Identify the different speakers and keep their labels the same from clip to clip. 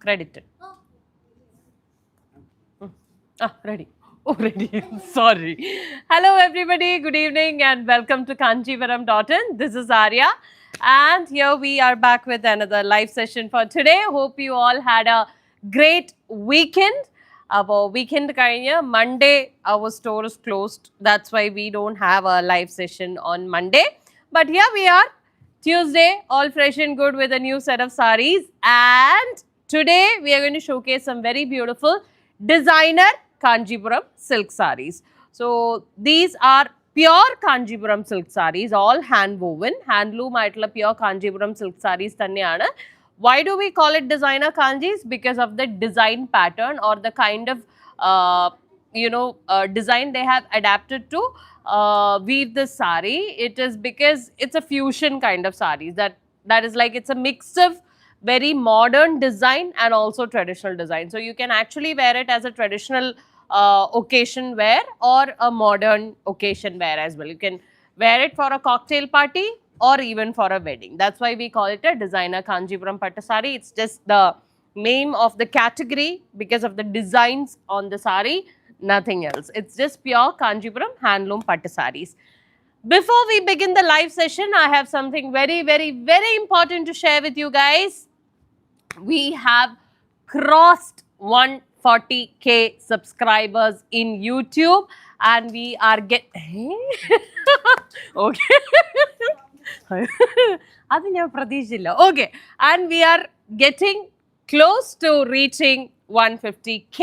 Speaker 1: credited. Ready. Oh, ready. Sorry. Hello, everybody. Good evening and welcome to Kanchipuram.in. This is Arya. And here we are back with another live session for today. Hope you all had a great weekend. Our weekend Monday, our store is closed. That's why we don't have a live session on Monday. But here we are, Tuesday, all fresh and good with a new set of sarees. And today we are going to showcase some very beautiful designer Kanchipuram silk sarees. So these are pure Kanchipuram silk sarees, all hand woven, handloom aayittulla pure Kanchipuram silk sarees thanneyana. Why do we call it designer kanjis? Because of the design pattern or the kind of design they have adapted to weave the saree. It is because it's a fusion kind of sarees that is like it's a mix of very modern design and also traditional design. So you can actually wear it as a traditional occasion wear or a modern occasion wear as well. You can wear it for a cocktail party or even for a wedding. That's why we call it a designer Kanchipuram Pattu saree. It's just the name of the category because of the designs on the saree, nothing else. It's just pure Kanchipuram handloom Pattu sarees. Before we begin the live session, I have something very, very, very important to share with you guys. We have crossed 140k subscribers in YouTube and we are okay. Okay, and we are getting close to reaching 150k.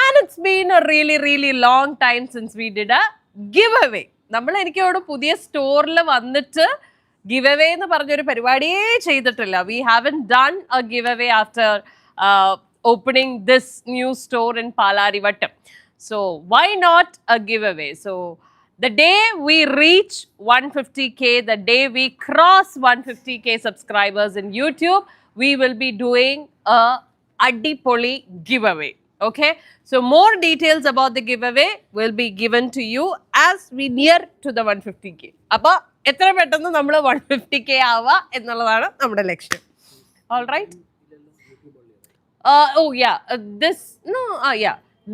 Speaker 1: And it's been a really, really long time since we did a giveaway. നമ്മൾ എനിക്ക് അവിടെ പുതിയ സ്റ്റോറിൽ വന്നിട്ട് giveaway എന്ന് പറഞ്ഞൊരു പരിപാടിയേ ചെയ്തിട്ടില്ല. We haven't done a giveaway after opening this new store in Palarivattam. So why not a giveaway? So the day we reach 150k, the day we cross 150k subscribers in YouTube, we will be doing a Adipoli giveaway. Okay, so more details about the giveaway will be given to you as we near to the 150k. Appa etra pettannu nammal 150k aava ennalladana nammade laksham. All right.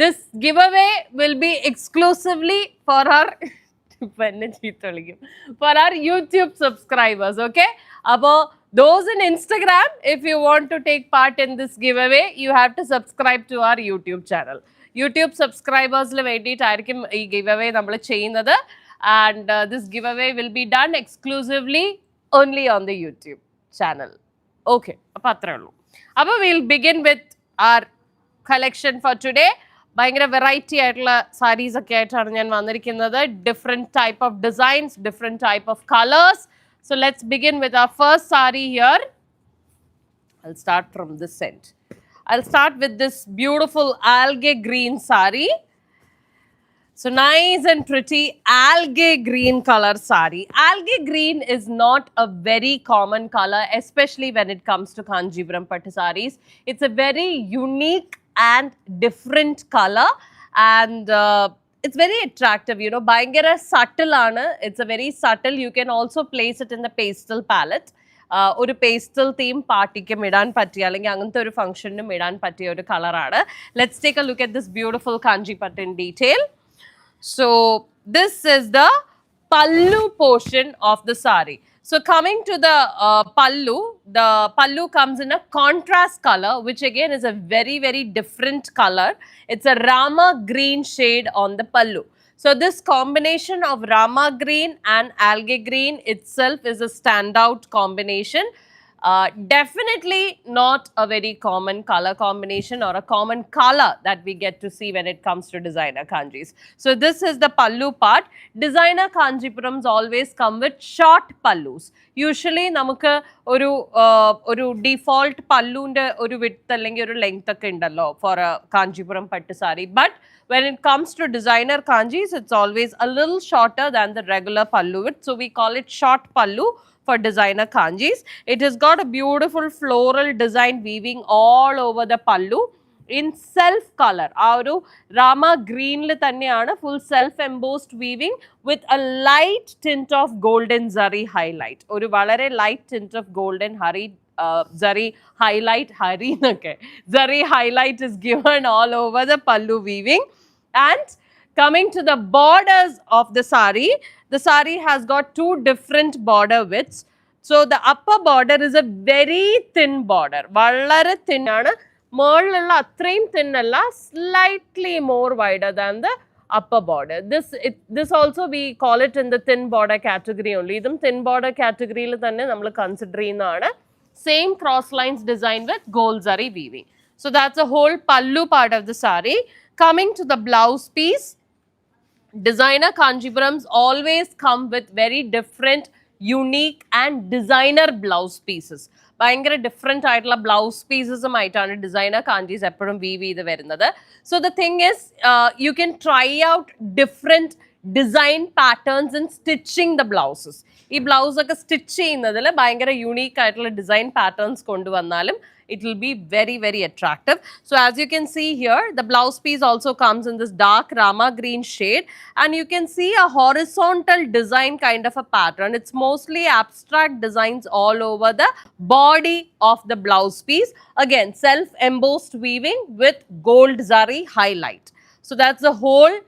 Speaker 1: This giveaway will be exclusively for our YouTube subscribers. Okay, about those in Instagram, if you want to take part in this giveaway, you have to subscribe to our YouTube channel. YouTube subscribers le venditayirikkum ee giveaway nammal cheyyunnathu, and this giveaway will be done exclusively only on the YouTube channel. Okay, appo athrallu. Appo we'll begin with our collection for today. ഭയങ്കര variety ആയിട്ടുള്ള സാരീസ് ഒക്കെ ആയിട്ടാണ് ഞാൻ വന്നിരിക്കുന്നത്. Different type of designs, different type of colours. So let's begin with our first saree here. I'll start from this end. I'll start with this beautiful algae green saree. So nice and pretty algae green color saree. Algae green is not a very common color, especially when it comes to Kanchipuram Pattu sarees. It's a very unique and different color, and it's very attractive, you know, bhayangara subtle aanu. It's a very subtle. You can also place it in the pastel palette. ഒരു pastel theme പാർട്ടിക്കും ഇടാൻ പറ്റിയ അല്ലെങ്കിൽ അങ്ങനത്തെ ഒരു ഫംഗ്ഷനും ഇടാൻ പറ്റിയ ഒരു കളറാണ്. Let's take a look at this beautiful Kanchipattu in detail. So this is the pallu portion of the saree. So coming to the pallu comes in a contrast color, which again is a very, very different color. It's a Rama green shade on the pallu. So this combination of Rama green and algae green itself is a standout combination. Definitely not a very common color combination or a common color that we get to see when it comes to designer kanjis. So this is the pallu part. Designer Kanchipurams always come with short pallus. Usually namukku oru default pallunde oru width allengi oru length okke undallo for a Kanchipuram pattu saree, but when it comes to designer kanjis, it's always a little shorter than the regular pallu width. So we call it short pallu for designer kanjis. It has got a beautiful floral design weaving all over the pallu in self color. Our Rama green le tanneyana full self embossed weaving with a light tint of golden zari highlight. Oru valare light tint of golden zari highlight, zari highlight is given all over the pallu weaving. And coming to the borders of the saree has got two different border widths. So the upper border is a very thin border. Vallare thin aanu. Merlilla athrayum thin alla, slightly more wider than the upper border. This also we call it in the thin border category only. Idum thin border category il thanne nammal consider cheyyunnana. Same cross lines design with gold zari weaving. So that's the whole pallu part of the saree. Coming to the blouse piece, designer Kanchipurams always come with very different, unique and designer blouse pieces. ഭയങ്കര different ആയിട്ടുള്ള blouse പീസസുമായിട്ടാണ് designer Kanchis എപ്പോഴും weave ചെയ്ത് വരുന്നത്. So the thing is you can try out different design patterns in stitching the blouses. ഈ blouse ഒക്കെ stitch ചെയ്യുന്നതിൽ ഭയങ്കര യുണീക്ക് ആയിട്ടുള്ള ഡിസൈൻ പാറ്റേൺസ് കൊണ്ടുവന്നാലും it will be very, very attractive. So as you can see here, the blouse piece also comes in this dark rama green shade, and you can see a horizontal design kind of a pattern. It's mostly abstract designs all over the body of the blouse piece. Again, self embossed weaving with gold zari highlight. So that's the whole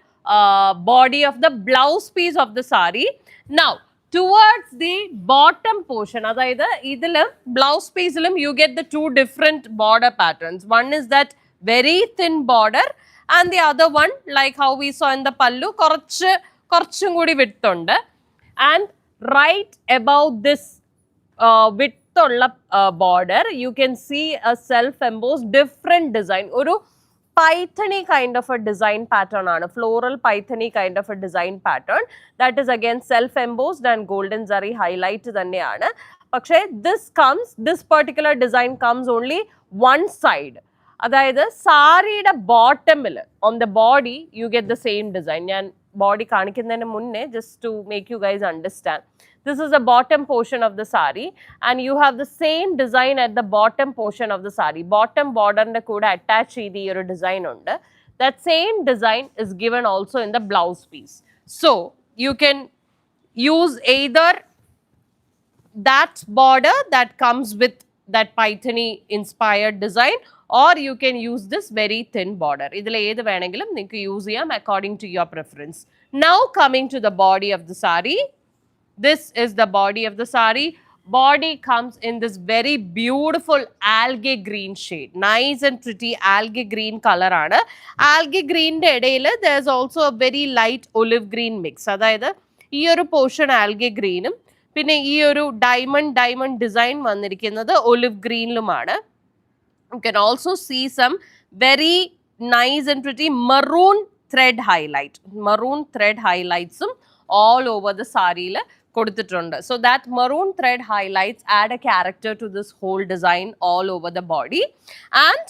Speaker 1: body of the blouse piece of the saree. Now towards the bottom portion, അതായത് ഇതിലും blouse piece you get the two different border patterns. One is that very thin border, and the other one, like how we saw in the pallu, കുറച്ചും കൂടി width ഉണ്ട്. And right above this width ഉള്ള border, you can see a self embossed different design. ഒരു pythony kind of a design pattern aanu, floral pythony kind of a design pattern, that is again self embossed and golden zari highlight thanneyaanu. പക്ഷേ this particular design comes only one side. അതായത് സാരിയുടെ ബോട്ടമിൽ on the body you get the same design. ഞാൻ body കാണിക്കുന്നതിന് മുന്നേ just to make you guys understand, this is the bottom portion of the saree, and you have the same design at the bottom portion of the saree. Bottom border inde kuda attach cheyidi oru design undu. That same design is given also in the blouse piece. So you can use either that border that comes with that pythony inspired design, or you can use this very thin border. Idile edu venengilum ninge use cheyam according to your preference. Now coming to the body of the saree, this is the body of the saree. Body comes in this very beautiful algae green shade. Nice and pretty algae green color aanu. Algae green inde idayil there is also a very light olive green mix. അതായത് ഈ ഒരു portion algae greenും പിന്നെ ഈ ഒരു diamond design വന്നിരിക്കുന്നത് olive greenലുമാണ്. You can also see some very nice and pretty maroon thread highlight. Maroon thread highlights all over the saree la kodutittundu. So that maroon thread highlights add a character to this whole design all over the body. And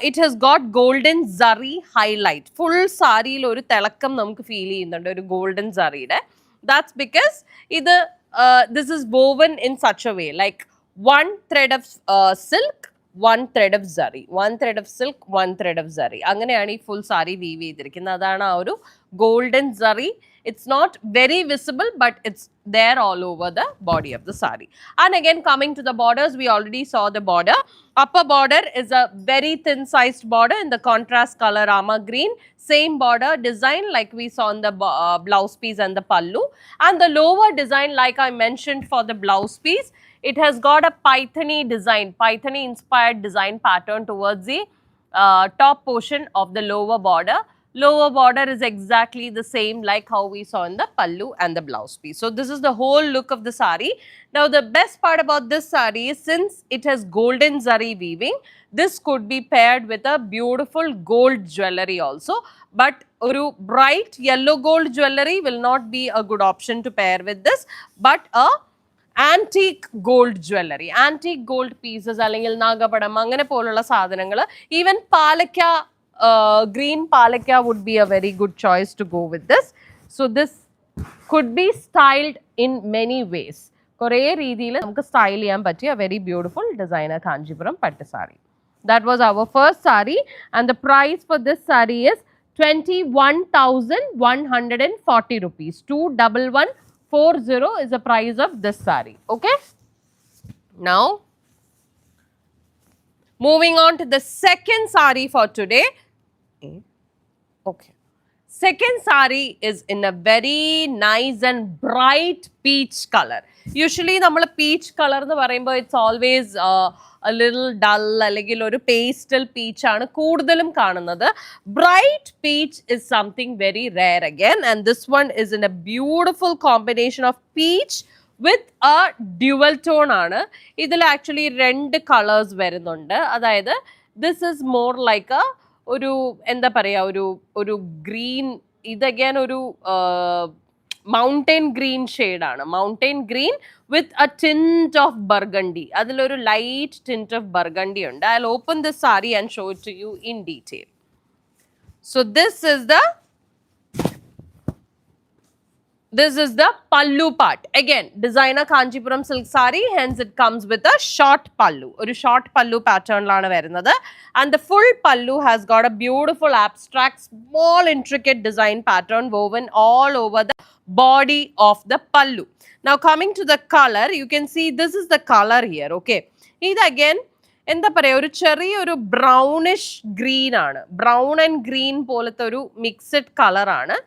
Speaker 1: it has got golden zari highlight. Full saree lo oru telakam namukku feel cheyyunnundu oru golden zari ide. That's because this is woven in such a way, like one thread of silk, one thread of zari, one thread of silk, one thread of zari. അങ്ങനെയാണ് ഈ full sari weave ചെയ്തിരിക്കുന്നത്. അതാണ് ആ ഒരു golden zari. It's not very visible, but it's there all over the body of the saree. And again, coming to the borders, we already saw the border. Upper border is a very thin sized border in the contrast color rama green. Same border design like we saw in the blouse piece and the pallu. And the lower design, like I mentioned for the blouse piece, it has got a pythony design, pythony inspired design pattern towards the top portion of the lower border. Lower border is exactly the same like how we saw in the pallu and the blouse piece. So this is the whole look of the saree. Now the best part about this saree is, since it has golden zari weaving, this could be paired with a beautiful gold jewelry also. But oru bright yellow gold jewelry will not be a good option to pair with this, but a antique gold jewelry, antique gold pieces അല്ലെങ്കിൽ നാഗപടം അങ്ങനെ പോലുള്ള സാധനങ്ങൾ, even പാലക്ക green palakya would be a very good choice to go with this. So this could be styled in many ways. കുറേ രീതിയിൽ നമുക്ക് style ചെയ്യാൻ പറ്റിയ very beautiful designer Kanchipuram pattu saree. That was our first saree, and the price for this saree is 21,140 rupees. 21140 is the price of this saree. Okay. Now Moving on to the second saree for today. Okay. Second saree is in a very nice and bright peach color. Usually നമ്മൾ peach color എന്ന് പറയുമ്പോൾ it's always a little dull അല്ലെങ്കിൽ ഒരു pastel peach ആണ് കൂടുതലും കാണുന്നത്. Bright peach is something very rare again, and this one is in a beautiful combination of peach with a dual tone ആണ്. ഇതിൽ actually രണ്ട് colors വരുന്നുണ്ട്. അതായത് this is more like a ഒരു എന്താ പറയാ ഒരു ഗ്രീൻ, ഇതഗൈൻ ഒരു മൗണ്ടൻ ഗ്രീൻ ഷെയ്ഡാണ്. Mountain green with a tint of burgundy. അതിലൊരു ലൈറ്റ് ടിന്റ് ഓഫ് ബർഗണ്ടി ഉണ്ട്. I will open this sari and show it to you in detail. So this is the pallu part. Again, designer Kanchipuram silk saree, hence it comes with a short pallu. Oru short pallu pattern lana varunathu, and the full pallu has got a beautiful abstract small intricate design pattern woven all over the body of the pallu. Now coming to the color, you can see this is the color here. Okay, ഇത് again എന്താ പറയുക, ഒരു ചെറിയൊരു brownish green ആണ്. Brown and green പോലത്തെ ഒരു mixed കളറാണ്.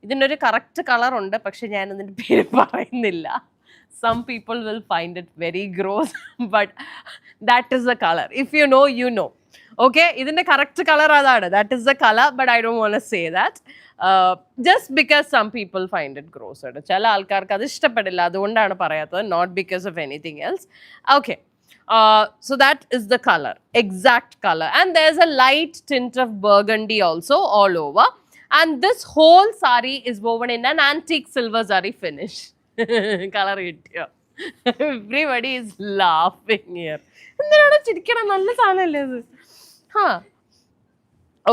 Speaker 1: ഇതിനൊരു കറക്റ്റ് കളർ ഉണ്ട്, പക്ഷെ ഞാൻ ഇതിൻ്റെ പേര് പറയുന്നില്ല. Some people will find it very gross, but that is the color. If you know, you know. Okay, ഇതിൻ്റെ കറക്റ്റ് കളർ അതാണ്. That is the color, but I don't want to say that. Just because some people find it gross. ചില ആൾക്കാർക്ക് അത് ഇഷ്ടപ്പെടില്ല, അതുകൊണ്ടാണ് പറയാത്തത്. Not because of anything else. Okay. So that is the color, exact color. And there's a light tint of burgundy also all over. And this whole saree is woven in an antique silver zari finish. Color it here. Everybody is laughing here. എന്തിനാണ് ചിരിക്കണം? നല്ല സാധനമല്ലേ ഇത്?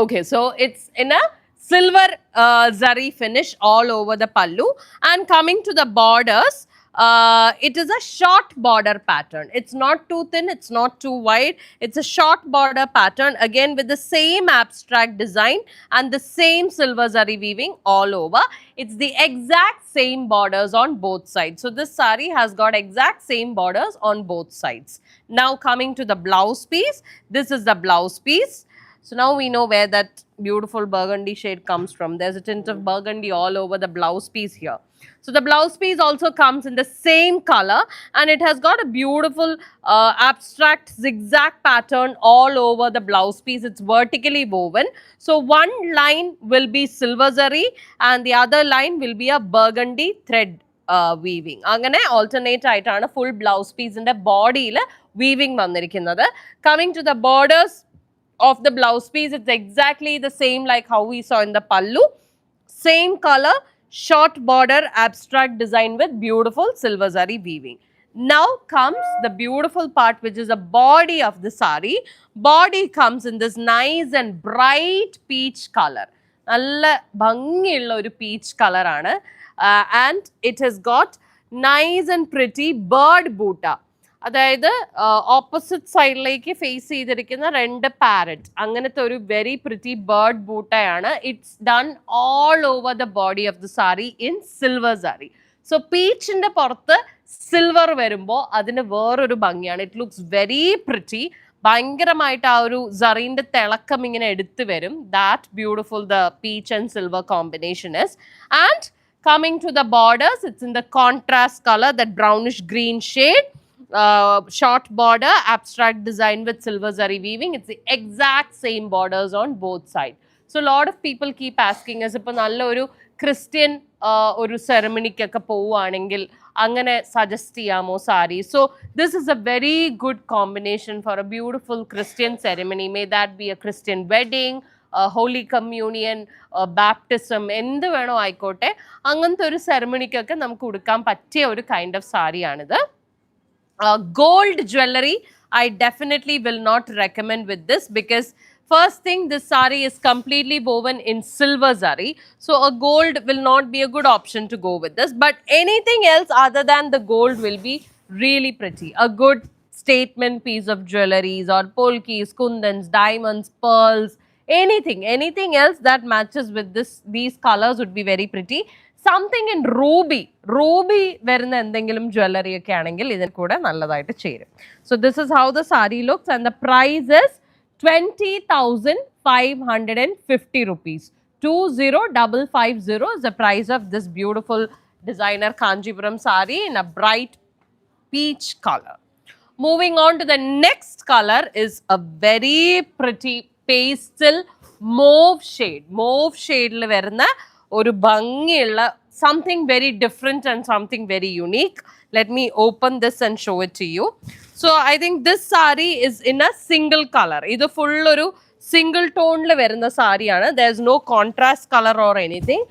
Speaker 1: Okay, so it's in a silver zari finish all over the pallu. And coming to the borders, it is a short border pattern. It's not too thin, it's not too wide. It's a short border pattern, again with the same abstract design and the same silver zari weaving all over. It's the exact same borders on both sides. So this saree has got exact same borders on both sides. Now coming to the blouse piece, this is the blouse piece. So now we know where that beautiful burgundy shade comes from. There's a tint of burgundy all over the blouse piece here. So the blouse piece also comes in the same color, and it has got a beautiful abstract zigzag pattern all over the blouse piece. It's vertically woven. So one line will be silver zari and the other line will be a burgundy thread weaving. Angane alternate aitana full blouse piece inde body il weaving vandirikkunnathu. Coming to the borders of the blouse piece, it's exactly the same like how we saw in the pallu. Same color, short border, abstract design with beautiful silver zari weaving. Now comes the beautiful part, which is the body of the saree. Body comes in this nice and bright peach color. Nalla bhangiyulla oru peach color aanu, and it has got nice and pretty bird boota. അതായത് opposite സൈഡിലേക്ക് face ചെയ്തിരിക്കുന്ന രണ്ട് parrot, അങ്ങനത്തെ ഒരു very pretty bird ബൂട്ടയാണ്. It's done all over the body of the sari in silver zari. So പീച്ചിന്റെ പുറത്ത് silver വരുമ്പോൾ അതിന് വേറൊരു ഭംഗിയാണ്. It looks very pretty. ഭയങ്കരമായിട്ട് ആ ഒരു സറീൻ്റെ തിളക്കം ഇങ്ങനെ എടുത്തു വരും. That beautiful the peach and silver combination is. And coming to the borders, it's in the contrast colour, that brownish green shade. Short border, abstract design with silver zari weaving. It's the exact same borders on both sides. So a lot of people keep asking us, ipo nalla oru Christian oru ceremony ഒക്കെ പോവുകയാണെങ്കിൽ അങ്ങനെ suggest ചെയ്യാമോ sari? So this is a very good combination for a beautiful Christian ceremony. May that be a Christian wedding, holy communion, baptism, എന്ത് വേണോ ആയിക്കോട്ടെ, അങ്ങനത്തെ ഒരു സെറമണിക്കൊക്കെ നമുക്ക് ഉടുക്കാൻ പറ്റിയ ഒരു കൈൻഡ് ഓഫ് സാരിയാണിത്. Gold jewelry, I definitely will not recommend with this, because first thing, this saree is completely woven in silver zari. So a gold will not be a good option to go with this. But anything else other than the gold will be really pretty. A good statement piece of jewelries or polkis, kundans, diamonds, pearls, anything else that matches with these colors would be very pretty. something in ruby വരുന്ന എന്തെങ്കിലും jewelry ഒക്കെ ആണെങ്കിൽ ഇതിന് കൂടെ നല്ലതായിട്ട് ചേരും. So this is how the saree looks and the price is 20,550 rupees. 20,550 is the price of this beautiful designer Kanchipuram saree in a bright peach color. Moving on to the next color is a very pretty pastel mauve shade. Mauve shade il varuna oru bhangiyulla something very different and something very unique. Let me open this and show it to you. So I think this saree is in a single color. Idu full oru single tone il varuna saree aanu. There is no contrast color or anything.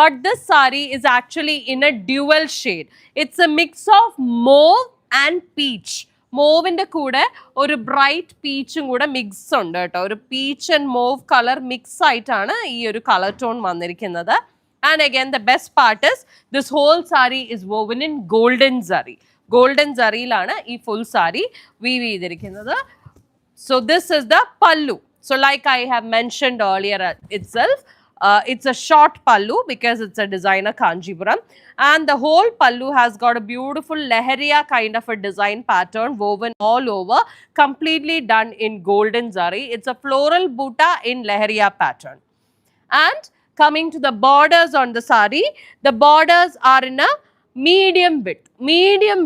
Speaker 1: But this saree is actually in a dual shade. It's a mix of mauve and peach. Mauve-ന്റെ കൂടെ ഒരു bright പീച്ചും കൂടെ mix ഉണ്ട് കേട്ടോ. ഒരു peach and mauve colour mix ആയിട്ടാണ് ഈ ഒരു colour tone വന്നിരിക്കുന്നത്. And again the best part is this whole sari is woven in golden zari. Golden സറിയിലാണ് ഈ ഫുൾ സാരി വീവ് ചെയ്തിരിക്കുന്നത്. So this is the pallu. So like I have mentioned earlier itself, it's a short pallu because it's a designer Kanchipuram, and the whole pallu has got a beautiful lehariya kind of a design pattern woven all over, completely done in golden zari. It's a floral butta in lehariya pattern. And coming to the borders on the sari, the borders are in a medium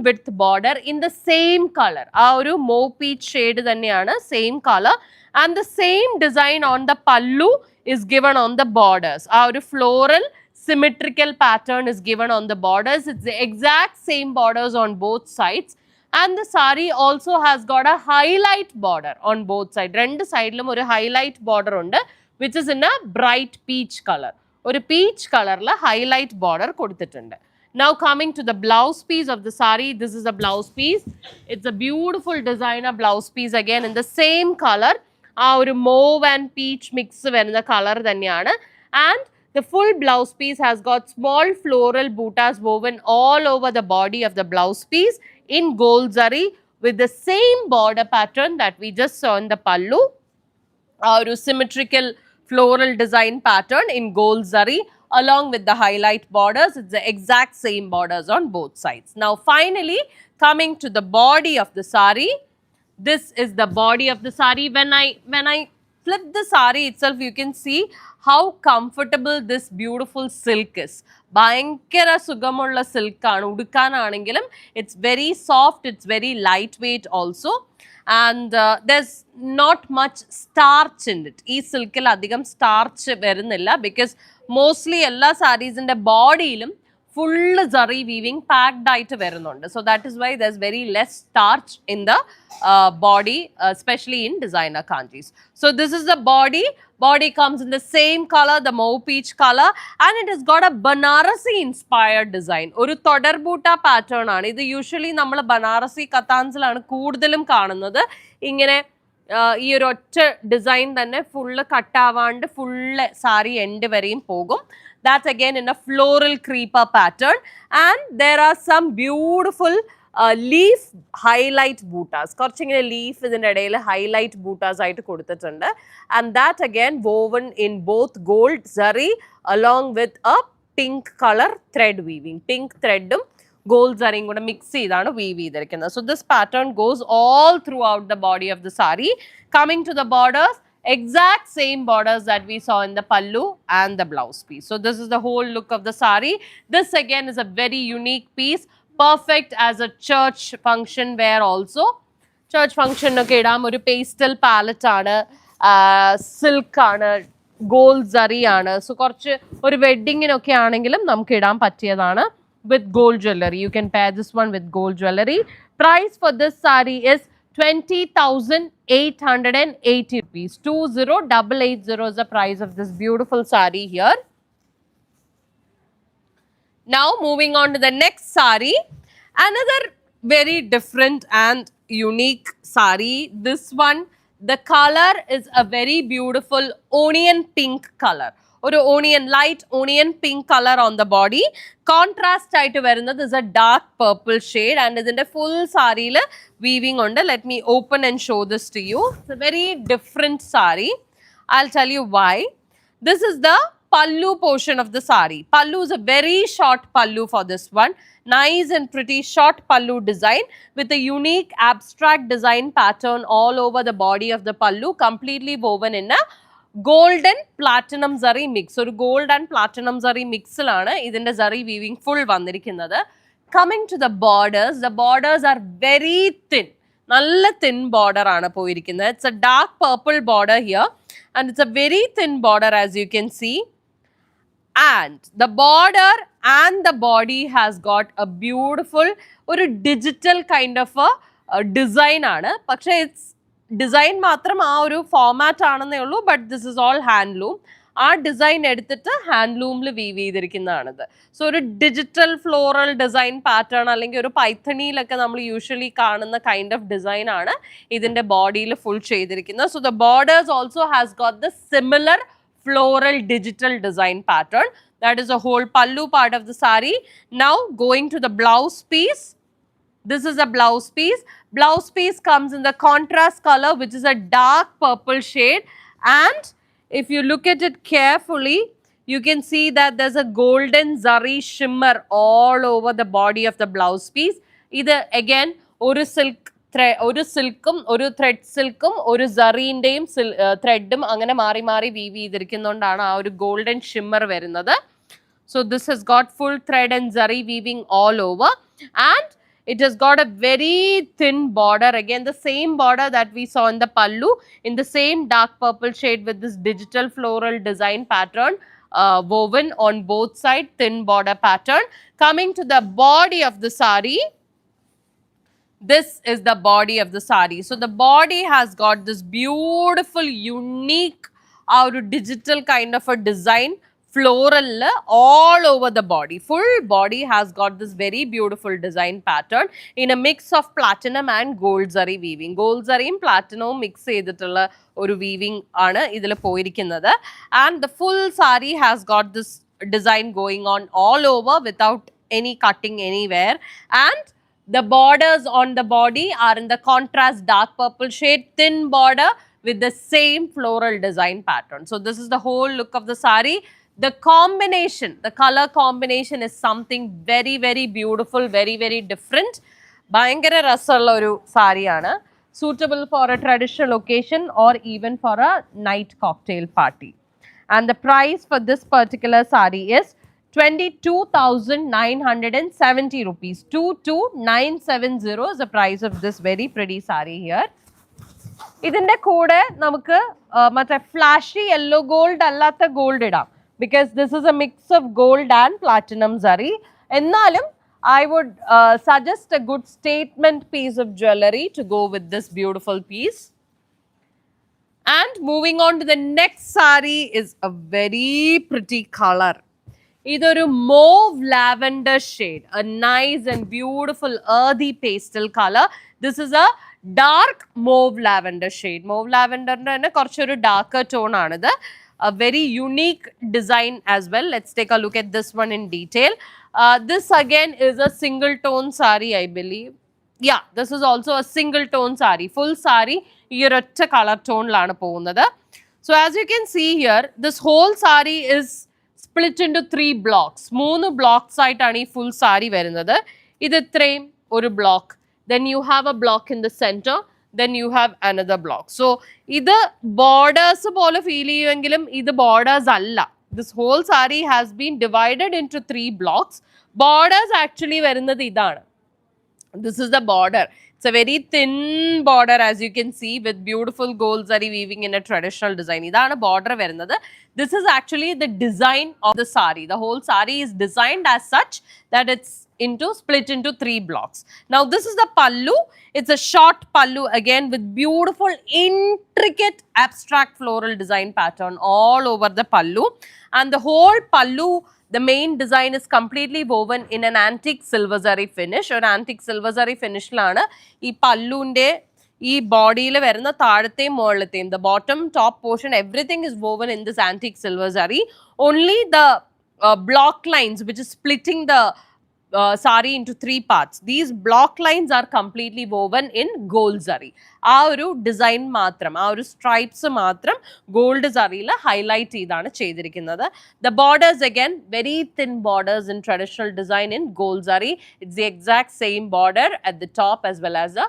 Speaker 1: width border in the same color. Aa oru mauve peach shade thaneyana, same color, and the same design on the pallu is given on the borders. Our floral symmetrical pattern is given on the borders. It's the exact same borders on both sides. And the saree also has got a highlight border on both sides. Rendu side lum oru highlight border undu, which is in a bright peach color. Oru peach color la highlight border kodutittundu. Now coming to the blouse piece of the saree, this is a blouse piece. It's a beautiful designer blouse piece again in the same color. Our mauve and peach mix വരുന്ന colour തന്നെയാണ്. And the full blouse piece has got small floral buttas woven all over the body of the blouse piece in gold zari with the same border pattern that we just saw in the pallu. Our symmetrical floral design pattern in gold zari along with the highlight borders. It's the exact same borders on both sides. Now finally coming to the body of the saree. This is the body of the saree. When I flip the saree itself, you can see how comfortable this beautiful silk is. Bhayankara sugamulla silk aanu, udukkananengilum it's very soft, it's very lightweight also, and there's not much starch in it. Ee silk il adhigam starch varunilla because mostly ella sarees inde body ilum full zari weaving packed ആയിട്ട് വരുന്നുണ്ട്. So that is why there's very less starch in the body, especially in designer kanchis. So this is the body. Body comes in the same color, the mauve peach color, and it has got a Banarasi inspired design. ഒരു തൊടർബൂട്ട pattern ആണ് ഇത്. Usually നമ്മൾ ബനാറസി കത്താൻസിലാണ് കൂടുതലും കാണുന്നത്. ഇങ്ങനെ ഈ ഒരു ഒറ്റ ഡിസൈൻ തന്നെ ഫുള്ള് കട്ടാവാണ്ട് ഫുള്ള് സാരി എൻഡ് വരെയും പോകും. That's again in a floral creeper pattern, and there are some beautiful leaf highlight buttas. Korchingine leaf idinte idayil highlight buttas aayittu koduthittunde, and that again woven in both gold zari along with a pink color thread weaving. Pink thread gold zari kuda mix ചെയ്താണ് weave ചെയ്തിരിക്കുന്നത്. So this pattern goes all throughout the body of the saree. Coming to the borders, exact same borders that we saw in the pallu and the blouse piece. So this is the whole look of the saree. This again is a very unique piece, perfect as a church function wear also. Church function okke idam, oru pastel palette aanu, silk aanu, gold zari aanu. So korchu oru wedding inokke aanengilum namukku idam pattiyadana with gold jewelry. You can pair this one with gold jewelry. Price for this saree is 20,880 rupees. 20,880 is the price of this beautiful saree here. Now moving on to the next saree, another very different and unique saree. This one, the color is a very beautiful onion pink color. ഒരു onion light onion pink colour on the body. Contrast ആയിട്ട് വരുന്നത് is a dark purple shade and ഇതിന്റെ full സാരിയിൽ weaving ഉണ്ട്. Let me open and show this to you. It's a very different sari. I will tell you why. This is the pallu portion of the sari. Pallu is a very short pallu for this one. Nice and pretty short pallu design with a unique abstract design pattern all over the body of the pallu, completely woven in a golden platinum zari mix. So, gold and platinum zari mix lana idinte zari weaving full vandirikkunnathu. Coming to the borders are very thin. Nalla thin border aanu poirikkunnathu. It's a dark purple border here and it's a very thin border as you can see. And the border and the body has got a beautiful or a digital kind of a design aanu. Pakshe it's design matram aa oru format aanenne ullu, but this is all handloom. ആ design എടുത്തിട്ട് ഹാൻഡ്ലൂമിൽ we've ചെയ്തിരിക്കുന്നതാണിത്. So ഒരു digital floral design pattern അല്ലെങ്കിൽ ഒരു പൈത്തണിയിലൊക്കെ നമ്മൾ usually കാണുന്ന kind of design ആണ് ഇതിന്റെ ബോഡിയിൽ ഫുൾ ചെയ്തിരിക്കുന്നത്. So the borders also has got the similar floral digital design pattern. That is a whole pallu part of the sari. Now going to the blouse piece. This is a blouse piece. Blouse piece comes in the contrast color, which is a dark purple shade, and if you look at it carefully, you can see that there's a golden zari shimmer all over the body of the blouse piece. Either again oru silk ഒരു സിൽക്കും ഒരു thread സിൽക്കും ഒരു സറീൻ്റെയും ത്രെഡും അങ്ങനെ മാറി മാറി we've ചെയ്തിരിക്കുന്നതുകൊണ്ടാണ് ആ ഒരു golden shimmer വരുന്നത്. So this has got full thread and zari weaving all over and it has got a very thin border, again the same border that we saw in the pallu, in the same dark purple shade with this digital floral design pattern woven on both sides, thin border pattern. Coming to the body of the sari, this is the body of the sari. So the body has got this beautiful, unique, digital kind of a design, floral all over the body. Full body has got this very beautiful design pattern in a mix of platinum and gold zari weaving. Gold zari and platinum mix ചെയ്തിട്ടുള്ള ഒരു weaving ആണ് ഇതിൽ പോയിരിക്കുന്നത്. And the full sari has got this design going on all over without any cutting anywhere. And the borders on the body are in the contrast dark purple shade, thin border with the same floral design pattern. So this is the whole look of the sari. The combination, the color combination is something very, very beautiful, very, very different. Bhayangara rasalla oru sari aanu, suitable for a traditional occasion or even for a night cocktail party. And the price for this particular sari is 22,970 rupees. 22,970 is the price of this very pretty sari here. ഇതിന്റെ കൂടെ നമുക്ക് മറ്റേ flashy yellow gold അല്ലാത്ത gold ഇടാം, because this is a mix of gold and platinum zari. എന്നാലും I would suggest a good statement piece of jewelry to go with this beautiful piece. And moving on to the next sari is a very pretty color. ഇതൊരു mauve lavender shade, a nice and beautiful earthy pastel color. This is a dark mauve lavender shade. Mauve lavender തന്നെ കുറച്ചൊരു darker tone ആണിത്. A very unique design as well. Let's take a look at this one in detail. This again is a single tone sari, I believe. Yeah, this is also a single tone sari. Full sari ഈ ഒരൊറ്റ colour ടോണിലാണ് പോകുന്നത്. So as you can see here, this whole sari is split into 3 blocks. 3 blocks ആയിട്ടാണ് ഈ full sari വരുന്നത്. ഇത് ഇത്രയും ഒരു block. Then you have a block in the center. Then you have another block. So ഇത് borders പോലെ feel ചെയ്യുമെങ്കിലും ഇത് borders അല്ല. This whole sari has been divided into 3 blocks. Borders actually വരുന്നത് ഇതാണ്. This is the border. It's a very thin border as you can see with beautiful gold zari weaving in a traditional design. ഇതാണ് border വരുന്നത്. This is actually the design of the sari. The whole sari is designed as such that it's split into 3 blocks. Now this is the pallu. It's a short pallu again with beautiful intricate abstract floral design pattern all over the pallu. And the whole pallu, the main design is completely woven in an antique silver zari finish. Or antique silver zari finish lana ee pallunde ee body il varuna thaadatheyum mollatheyum, the bottom top portion, everything is woven in this antique silver zari. Only the block lines which is splitting the saree into three parts. These block lines are completely woven in gold zari. ആ ഒരു design മാത്രം, ആ ഒരു stripes മാത്രം gold സറിയിൽ highlight ചെയ്താണ് ചെയ്തിരിക്കുന്നത്. The borders again, very thin borders in traditional design in gold zari. It's the exact same border at the top as well as the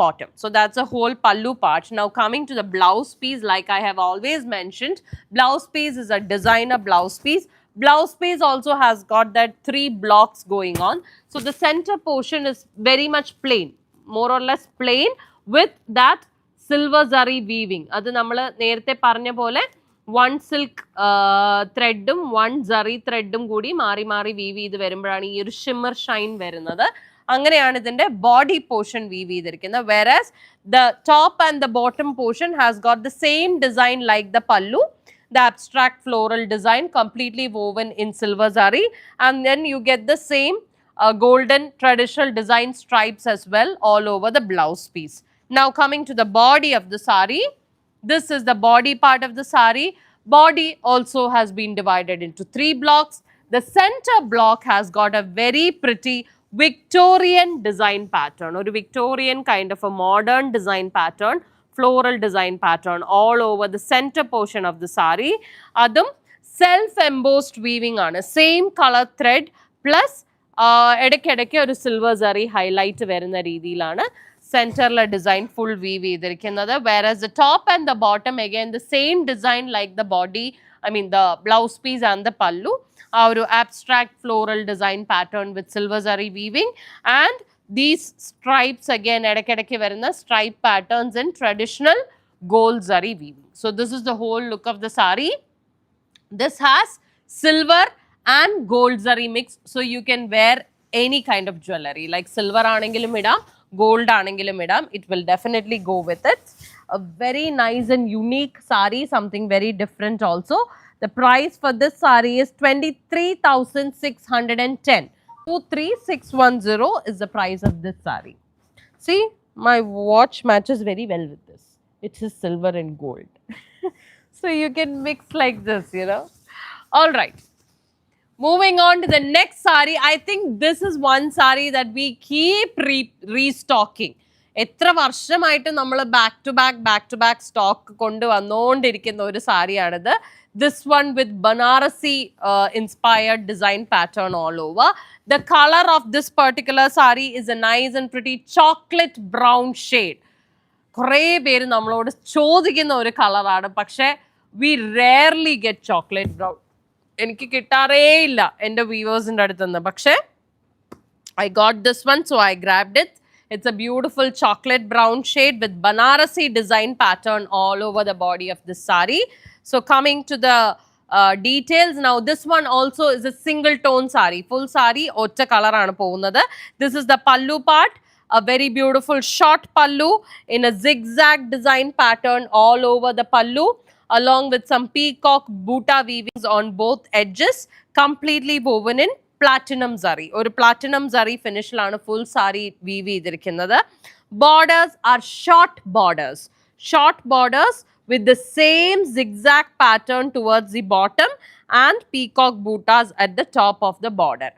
Speaker 1: bottom. So that's a whole pallu part. Now coming to the blouse piece, like I have always mentioned, blouse piece is a designer blouse piece. Blouse piece also has got that three blocks going on. So the center portion is very much plain, more or less plain with that silver zari weaving. Adu nammal nerthe paranja pole one silk thread one zari thread കൂടി മാറി മാറി weave ചെയ്ത് വരുമ്പോഴാണ് ഈ ഒരു shimmer shine വരുന്നത്. അങ്ങനെയാണ് ഇതിന്റെ body portion weave ചെയ്തിരിക്കുന്നത്. Whereas the top and the bottom portion has got the same design like the pallu, the abstract floral design completely woven in silver zari, and then you get the same golden traditional design stripes as well all over the blouse piece. Now coming to the body of the saree, this is the body part of the saree. Body also has been divided into three blocks. The center block has got a very pretty Victorian design pattern, or Victorian kind of a modern design pattern, floral design pattern all over the center portion of the saree. Adum self embossed weaving aanu, same color thread plus edakkedake oru silver zari highlight varuna reethiyilana center la design full weave ചെയ്തിരിക്കുന്നത്. Whereas the top and the bottom again the same design like the body, I mean the blouse piece and the pallu, our abstract floral design pattern with silver zari weaving, and these stripes again edakkedake varuna stripe patterns in traditional gold zari weaving. So this is the whole look of the saree. This has silver and gold zari mix, so you can wear any kind of jewelry, like silver aanengilum idam, gold aanengilum idam, it will definitely go with it. A very nice and unique saree, something very different also. The price for this saree is 23,610. 23610 is the price of this saree. See, my watch matches very well with this. It is silver and gold. So you can mix like this, you know. All right. Moving on to the next saree. I think this is one saree that we keep restocking. എത്ര വർഷമായിട്ട് നമ്മൾ back to back stock കൊണ്ടുവന്നുകൊണ്ടിരിക്കുന്ന ഒരു സാരിയാണിത്. This one with Banarasi inspired design pattern all over. The color of this particular saree is a nice and pretty chocolate brown shade. കുറേ പേര് നമ്മളോട് ചോദിക്കുന്ന ഒരു കളറാണ്, പക്ഷേ we rarely get chocolate brown. എനിക്ക് കിട്ടാറേ ഇല്ല എൻ്റെ വ്യൂവേഴ്സിൻ്റെ അടുത്തുനിന്ന്. പക്ഷേ I got this one, so I grabbed it. It's a beautiful chocolate brown shade with Banarasi design pattern all over the body of this saree. So coming to the details, now this one also is a single tone saree, full saree otta color aanu povunathu. This is the pallu part, a very beautiful short pallu in a zigzag design pattern all over the pallu, along with some peacock buta weavings on both edges, completely woven in platinum zari. Oru platinum zari finish lana full saree weave ചെയ്തിരിക്കുന്നത്. Borders are short borders with the same zigzag pattern towards the bottom and peacock butas at the top of the border.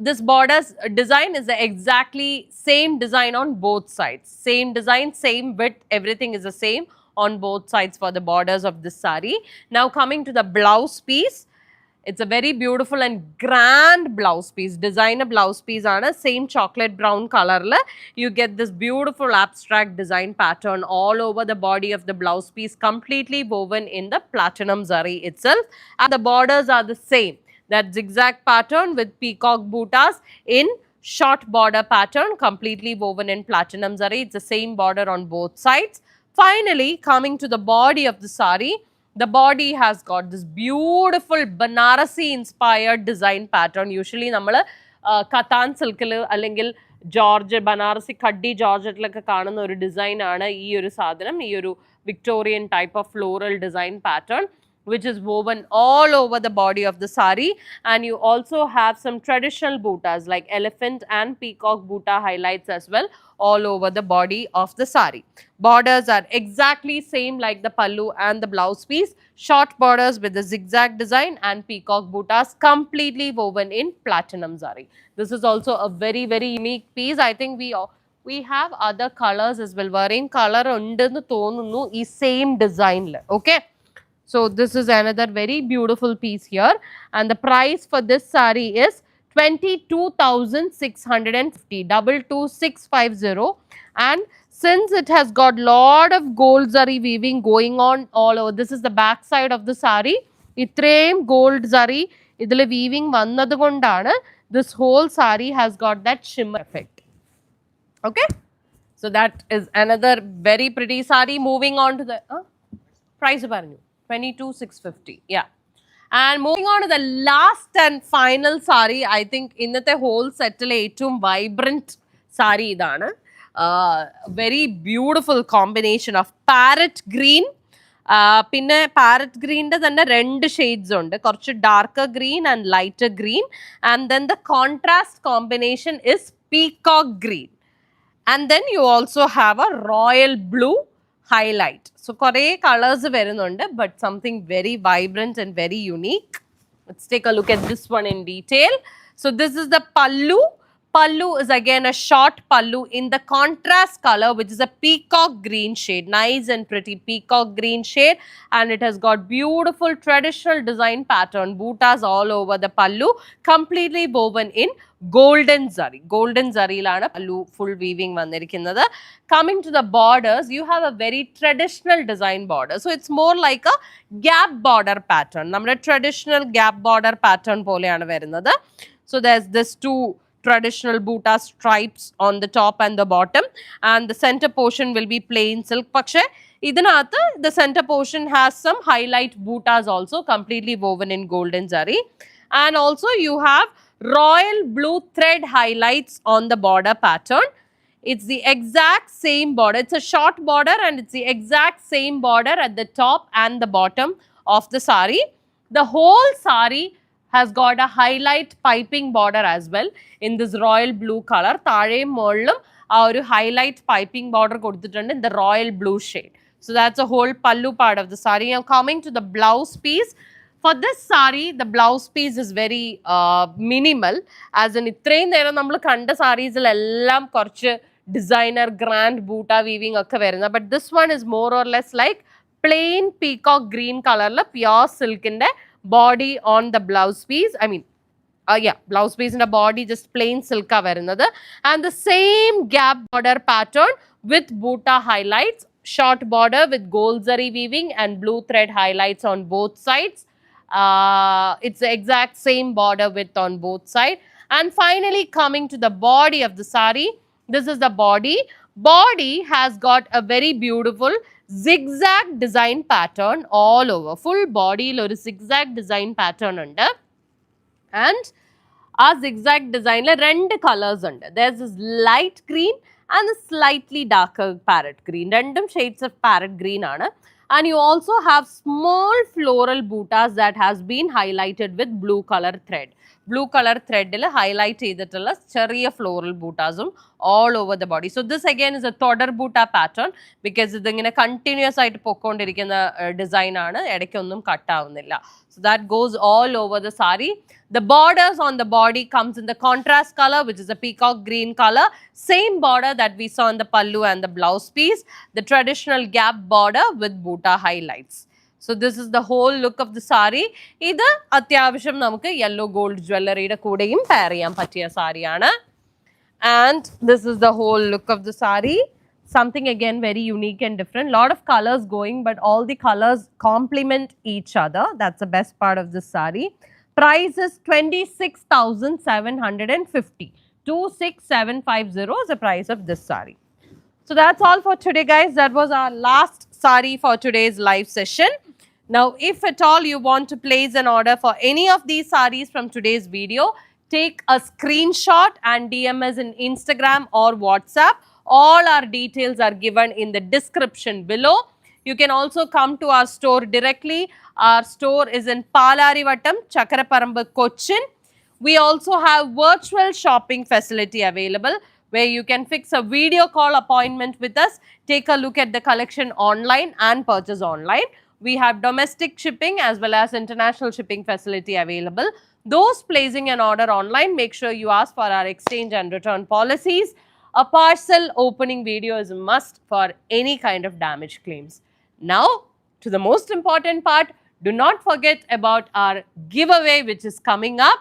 Speaker 1: This border's design is the exactly same design on both sides. Same design, same width, everything is the same on both sides for the borders of this saree. Now coming to the blouse piece. It's a very beautiful and grand blouse piece. Designer blouse piece on a same chocolate brown color. You get this beautiful abstract design pattern all over the body of the blouse piece, completely woven in the platinum zari itself. And the borders are the same. That zigzag pattern with peacock butas in short border pattern, completely woven in platinum zari. It's the same border on both sides. Finally, coming to the body of the saree. The body has got this beautiful Banarasi inspired design pattern. Usually നമ്മൾ കത്താൻ സിൽക്കിൽ അല്ലെങ്കിൽ ബനാറസി കഡ്ഡി ജോർജറ്റിലൊക്കെ കാണുന്ന ഒരു ഡിസൈനാണ് ഈ ഒരു സാധനം, ഈ ഒരു Victorian type of floral design pattern. which is woven all over the body of the sari, and you also have some traditional buttas like elephant and peacock butta highlights as well all over the body of the sari. Borders are exactly same like the pallu and the blouse piece, short borders with the zigzag design and peacock buttas completely woven in platinum zari. This is also a very unique piece. I think we have other colors as well. Varying color undennu thonunnu ee same design la. Okay. So this is another very beautiful piece here, and the price for this saree is 22,650, 22650. And since it has got lot of gold zari weaving going on all over, this is the back side of the saree. Itrem gold zari idile weaving vannadu kondana this whole saree has got that shimmer effect. Okay. So that is another very pretty saree. Moving on to the price paranju 22,650. Yeah. And moving on to the last and final saree, I think innathe whole set le ettum vibrant saree idana. Very beautiful combination of parrot green. പിന്നെ parrot ഗ്രീനിന്റെ തന്നെ രണ്ട് shades ഉണ്ട്, കുറച്ച് darker green and lighter green, and then the contrast combination is peacock green, and then you also have A royal blue highlight. So കുറേ colours വരുന്നുണ്ട്, but something very vibrant and very unique. Let's take a look at this one in detail. So this is the pallu. Pallu is again a short pallu in the contrast color, which is a peacock green shade, nice and pretty peacock green shade, and it has got beautiful traditional design pattern, buttas all over the pallu, completely woven in golden zari. Golden zari lana pallu full weaving vandirikkunnathu. Coming to the borders, you have a very traditional design border. So it's more like a gap border pattern. Nammade traditional gap border pattern poleyana varunnathu. So there's this two traditional butta stripes on the top and the bottom, and the center portion will be plain silk. Pakshe idinathu the center portion has some highlight buttas also completely woven in golden zari, and also you have royal blue thread highlights on the border pattern. It's the exact same border. It's a short border and it's the exact same border at the top and the bottom of the sari. The whole sari has got a highlight piping border as well in this royal blue color. Thaleyum mollum aa oru highlight piping border kodutittundu in the royal blue shade. So that's a whole pallu part of the sari. Now coming to the blouse piece. For this sari, the blouse piece is very minimal. As in ഇത്രയും നേരം നമ്മൾ കണ്ട സാരീസിലെല്ലാം കുറച്ച് designer grand ബൂട്ട weaving ഒക്കെ വരുന്നത്. But this one is more or less like plain peacock green കളറിൽ pure സിൽക്കിന്റെ body on the blouse piece. I mean, blouse piece in the body just plain silk varunathu, and the same gap border pattern with butta highlights, short border with gold zari weaving and blue thread highlights on both sides. It's the exact same border width on both sides. And finally coming to the body of the sari, this is the body. Body has got a very beautiful zigzag design pattern all over. Full body il oru zigzag design pattern undu, and aa zigzag design la rendu colors undu. There's this light green and a slightly darker parrot green. Rendum shades of parrot green aanu, and you also have small floral buttas that has been highlighted with blue color thread. Blue color thread il highlight ചെയ്തിട്ടുള്ള ചെറിയ floral buttasum all over the body. So this again is a todar butta pattern, because ഇതിങ്ങനെ continuous ആയിട്ട് പൊക്കോണ്ടിരിക്കുന്ന design ആണ്, ഇടയ്ക്കൊന്നും cut ആവുന്നില്ല. So that goes all over the sari. The borders on the body comes in the contrast color, which is a peacock green color. Same border that we saw in the pallu and the blouse piece. The traditional gap border with butta highlights. So this is the whole look of the sari. Idu atyavasham namukku yellow gold jewelry ide koodeyum pair cheyan pattiya sari aanu. And this is the whole look of the sari. Something again very unique and different. Lot of colors going, but all the colors complement each other. That's the best part of this sari. Price is 26,750. 26,750 is the price of this sari. So that's all for today, guys. That was our last sari for today's live session. Now, if at all you want to place an order for any of these sarees from today's video, take a screenshot and DM us in Instagram or WhatsApp. All our details are given in the description below. You can also come to our store directly. Our store is in Palarivattam, Chakaraparambu, Cochin. We also have virtual shopping facility available where you can fix a video call appointment with us, take a look at the collection online and purchase online. We have domestic shipping as well as international shipping facility available. Those placing an order online, make sure you ask for our exchange and return policies. A parcel opening video is a must for any kind of damage claims. Now, to the most important part, do not forget about our giveaway which is coming up.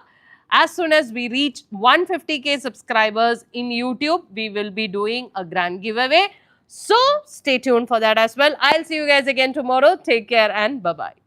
Speaker 1: As soon as we reach 150k subscribers in YouTube, we will be doing a grand giveaway. So, stay tuned for that as well. I'll see you guys again tomorrow. Take care and bye-bye.